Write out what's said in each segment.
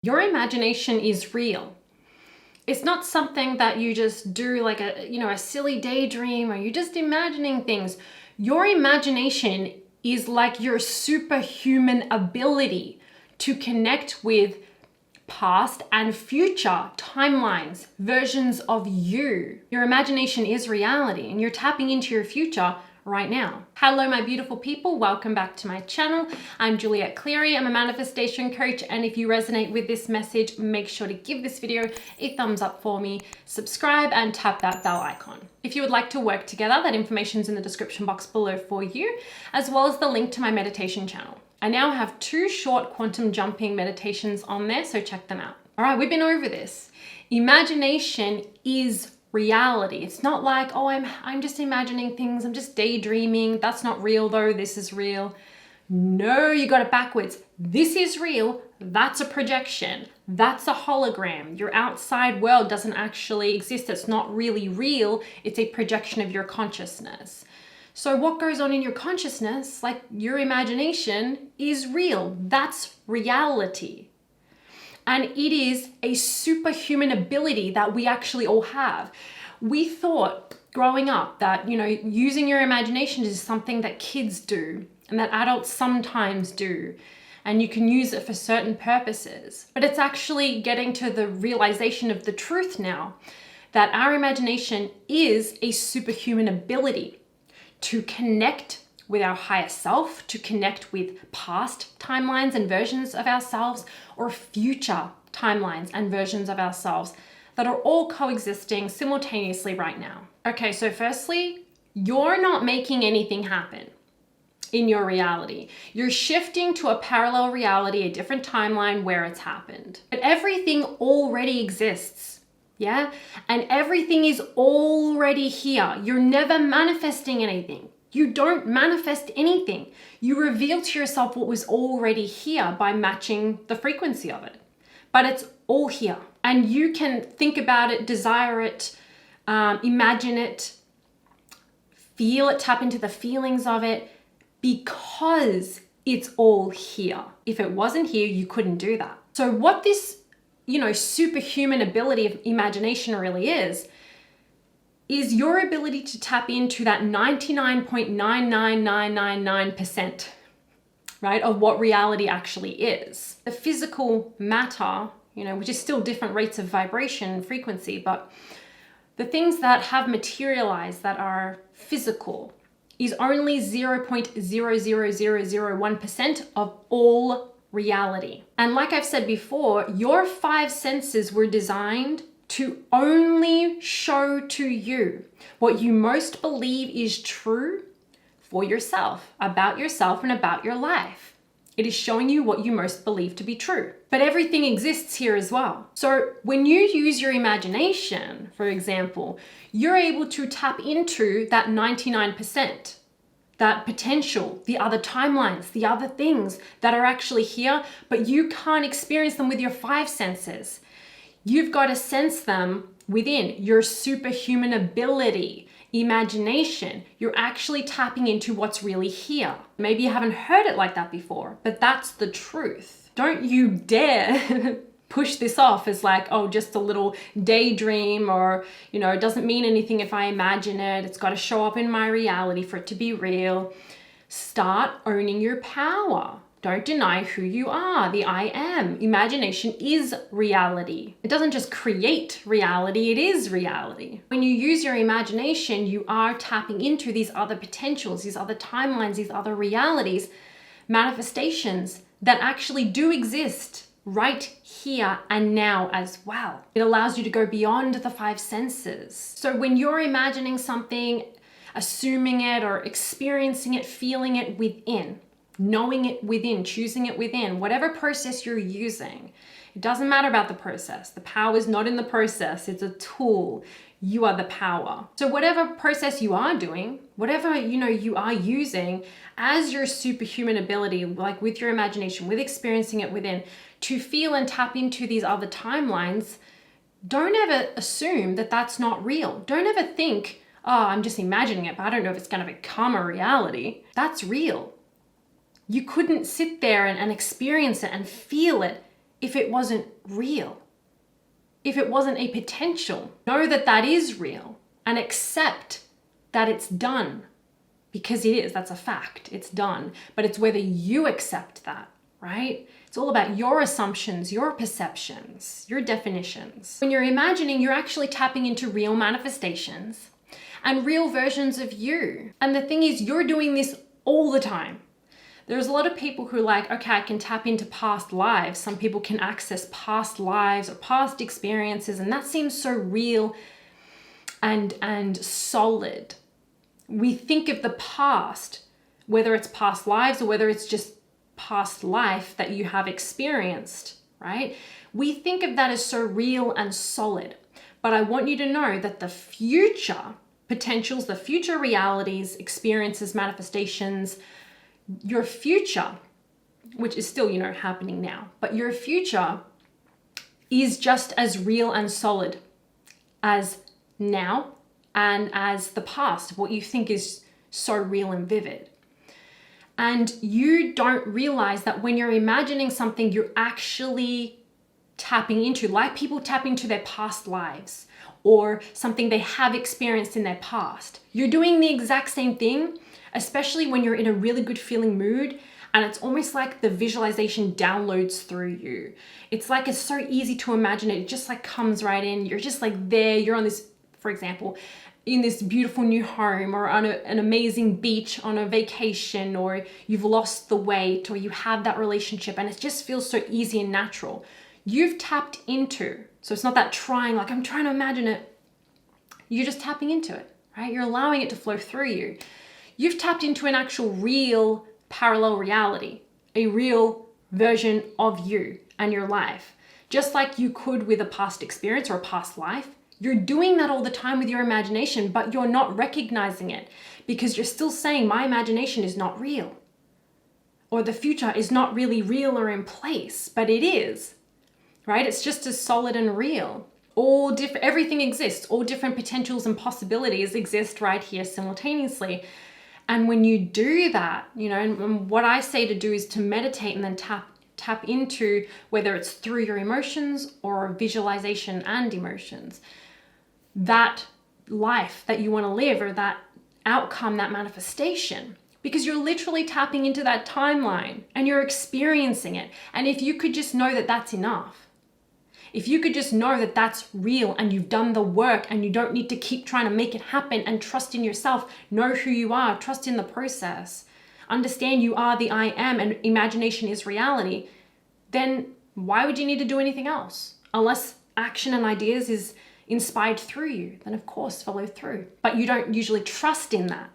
Your imagination is real. It's not something that you just do like a silly daydream, or you're just imagining things. Your imagination is like your superhuman ability to connect with past and future timelines, versions of you. Your imagination is reality, and you're tapping into your future right now. Hello, my beautiful people. Welcome back to my channel. I'm Juliet Cleary. I'm a manifestation coach, and if you resonate with this message, make sure to give this video a thumbs up for me, subscribe, and tap that bell icon. If you would like to work together, that information's in the description box below for you, as well as the link to my meditation channel. I now have 2 short quantum jumping meditations on there, so check them out. All right, we've been over this. Imagination is reality. It's not like, oh, I'm just imagining things, I'm just daydreaming. That's not real though, this is real. No, you got it backwards. This is real, that's a projection, that's a hologram. Your outside world doesn't actually exist. It's not really real, it's a projection of your consciousness. So what goes on in your consciousness, like your imagination, is real. That's reality. And it is a superhuman ability that we actually all have. We thought growing up that, using your imagination is something that kids do and that adults sometimes do, and you can use it for certain purposes. But it's actually getting to the realization of the truth now that our imagination is a superhuman ability to connect with our higher self, to connect with past timelines and versions of ourselves, or future timelines and versions of ourselves that are all coexisting simultaneously right now. Okay, so firstly, you're not making anything happen in your reality. You're shifting to a parallel reality, a different timeline where it's happened. But everything already exists. Yeah? And everything is already here. You're never manifesting anything. You don't manifest anything. You reveal to yourself what was already here by matching the frequency of it. But it's all here. And you can think about it, desire it, imagine it, feel it, tap into the feelings of it, because it's all here. If it wasn't here, you couldn't do that. So what this superhuman ability of imagination really is your ability to tap into that 99.99999%, right, of what reality actually is. The physical matter, which is still different rates of vibration and frequency, but the things that have materialized that are physical is only 0.00001% of all reality. And like I've said before, your 5 senses were designed to only show to you what you most believe is true for yourself, about yourself and about your life. It is showing you what you most believe to be true. But everything exists here as well. So when you use your imagination, for example, you're able to tap into that 99%. That potential, the other timelines, the other things that are actually here, but you can't experience them with your 5 senses. You've got to sense them within your superhuman ability, imagination. You're actually tapping into what's really here. Maybe you haven't heard it like that before, but that's the truth. Don't you dare push this off as like, oh, just a little daydream, or, it doesn't mean anything if I imagine it. It's got to show up in my reality for it to be real. Start owning your power. Don't deny who you are, the I am. Imagination is reality. It doesn't just create reality, it is reality. When you use your imagination, you are tapping into these other potentials, these other timelines, these other realities, manifestations that actually do exist right here and now as well. It allows you to go beyond the 5 senses. So when you're imagining something, assuming it or experiencing it, feeling it within, knowing it within, choosing it within, whatever process you're using, it doesn't matter about the process. The power is not in the process, it's a tool. You are the power. So whatever process you are doing, whatever you are using as your superhuman ability, like with your imagination, with experiencing it within, to feel and tap into these other timelines, don't ever assume that that's not real. Don't ever think, oh, I'm just imagining it, but I don't know if it's going to become a reality. That's real. You couldn't sit there and experience it and feel it if it wasn't real, if it wasn't a potential. Know that that is real and accept that it's done, because it is. That's a fact. It's done. But it's whether you accept that, right? It's all about your assumptions, your perceptions, your definitions. When you're imagining, you're actually tapping into real manifestations and real versions of you. And the thing is, you're doing this all the time. There's a lot of people who are like, okay, I can tap into past lives. Some people can access past lives or past experiences, and that seems so real and solid. We think of the past, whether it's past lives or whether it's just past life that you have experienced, right? We think of that as so real and solid. But I want you to know that the future potentials, the future realities, experiences, manifestations, your future, which is still, happening now, but your future is just as real and solid as now and as the past, what you think is so real and vivid. And you don't realize that when you're imagining something, you're actually tapping into, like people tap into their past lives or something they have experienced in their past. You're doing the exact same thing, especially when you're in a really good feeling mood, and it's almost like the visualization downloads through you. It's like it's so easy to imagine it. It just like comes right in. You're just like there. You're on this, for example, in this beautiful new home or on an amazing beach on a vacation, or you've lost the weight or you have that relationship and it just feels so easy and natural. You've tapped into, so it's not that trying, like I'm trying to imagine it. You're just tapping into it, right? You're allowing it to flow through you. You've tapped into an actual real parallel reality, a real version of you and your life, just like you could with a past experience or a past life. You're doing that all the time with your imagination, but you're not recognizing it because you're still saying my imagination is not real, or the future is not really real or in place, but it is, right? It's just as solid and real. All different, everything exists. All different potentials and possibilities exist right here simultaneously. And when you do that, and what I say to do is to meditate and then tap into, whether it's through your emotions or visualization and emotions, that life that you want to live, or that outcome, that manifestation, because you're literally tapping into that timeline and you're experiencing it. And if you could just know that that's enough, if you could just know that that's real and you've done the work and you don't need to keep trying to make it happen, and trust in yourself, know who you are, trust in the process, understand you are the I am and imagination is reality, then why would you need to do anything else? Unless action and ideas is inspired through you, then of course follow through. But you don't usually trust in that.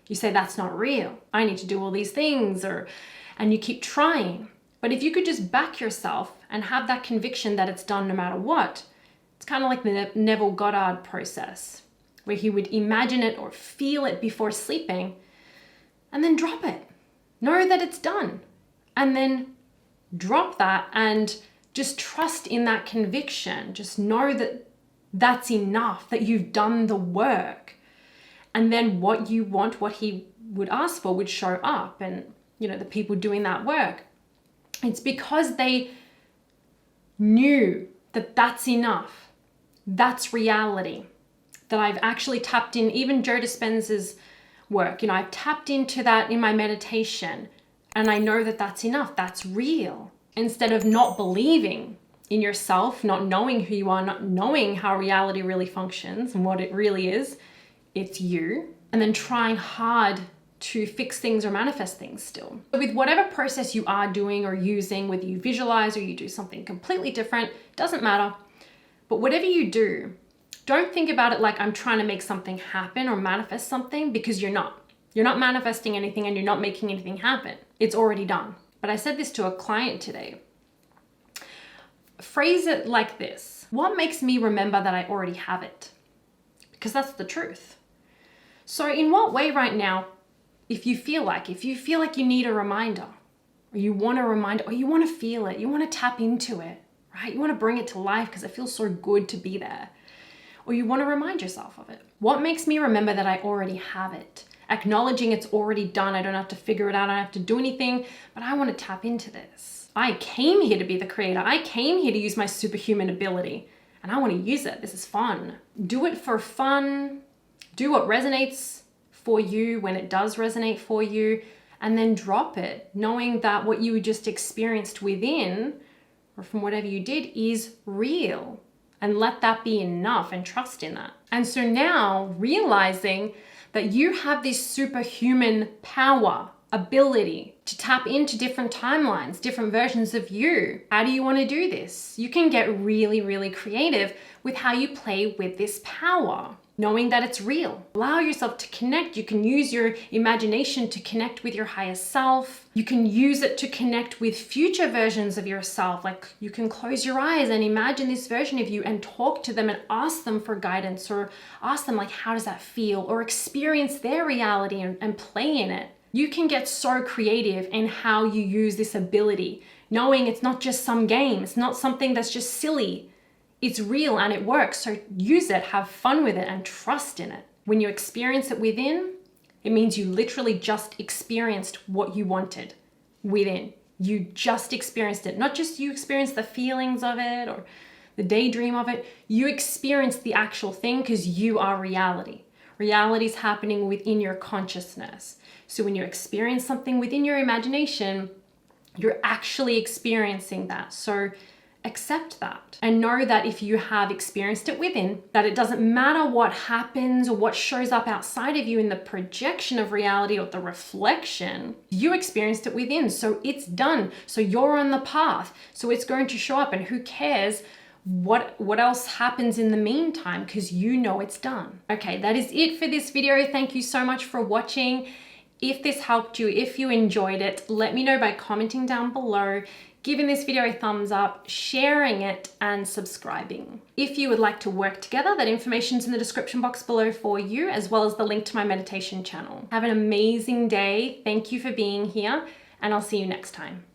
You say, that's not real. I need to do all these things, and you keep trying. But if you could just back yourself and have that conviction that it's done no matter what, it's kind of like the Neville Goddard process, where he would imagine it or feel it before sleeping and then drop it. Know that it's done. And then drop that and just trust in that conviction. Just know that that's enough, that you've done the work. And then what you want, what he would ask for, would show up. And, the people doing that work, it's because they knew that that's enough. That's reality. That I've actually tapped in, even Joe Dispenza's work, I've tapped into that in my meditation, and I know that that's enough. That's real. Instead of not believing in yourself, not knowing who you are, not knowing how reality really functions and what it really is, it's you, and then trying hard to fix things or manifest things still. With whatever process you are doing or using, whether you visualize or you do something completely different, doesn't matter. But whatever you do, don't think about it like I'm trying to make something happen or manifest something, because you're not. You're not manifesting anything and you're not making anything happen. It's already done. But I said this to a client today. Phrase it like this: what makes me remember that I already have it? Because that's the truth. So in what way right now, if you feel like you need a reminder, or you want a reminder, or you want to feel it, you want to tap into it, right? You want to bring it to life because it feels so good to be there. Or you want to remind yourself of it. What makes me remember that I already have it? Acknowledging it's already done. I don't have to figure it out. I don't have to do anything, but I want to tap into this. I came here to be the creator. I came here to use my superhuman ability and I want to use it. This is fun. Do it for fun. Do what resonates for you when it does resonate for you, and then drop it, knowing that what you just experienced within or from whatever you did is real, and let that be enough and trust in that. And so now realizing that you have this superhuman power, ability to tap into different timelines, different versions of you. How do you want to do this? You can get really, really creative with how you play with this power, knowing that it's real. Allow yourself to connect. You can use your imagination to connect with your higher self. You can use it to connect with future versions of yourself. Like you can close your eyes and imagine this version of you and talk to them and ask them for guidance, or ask them like, how does that feel? Or experience their reality and play in it. You can get so creative in how you use this ability, knowing it's not just some game. It's not something that's just silly. It's real and it works. So use it, have fun with it, and trust in it. When you experience it within, it means you literally just experienced what you wanted within. You just experienced it. Not just you experienced the feelings of it or the daydream of it. You experienced the actual thing because you are reality. Reality is happening within your consciousness. So when you experience something within your imagination, you're actually experiencing that. So accept that and know that if you have experienced it within, that it doesn't matter what happens or what shows up outside of you in the projection of reality or the reflection, you experienced it within. So it's done. So you're on the path. So it's going to show up, and who cares what else happens in the meantime, because you know it's done. Okay, that is it for this video. Thank you so much for watching. If this helped you, if you enjoyed it, let me know by commenting down below, giving this video a thumbs up, sharing it, and subscribing. If you would like to work together, that information's in the description box below for you, as well as the link to my meditation channel. Have an amazing day. Thank you for being here, and I'll see you next time.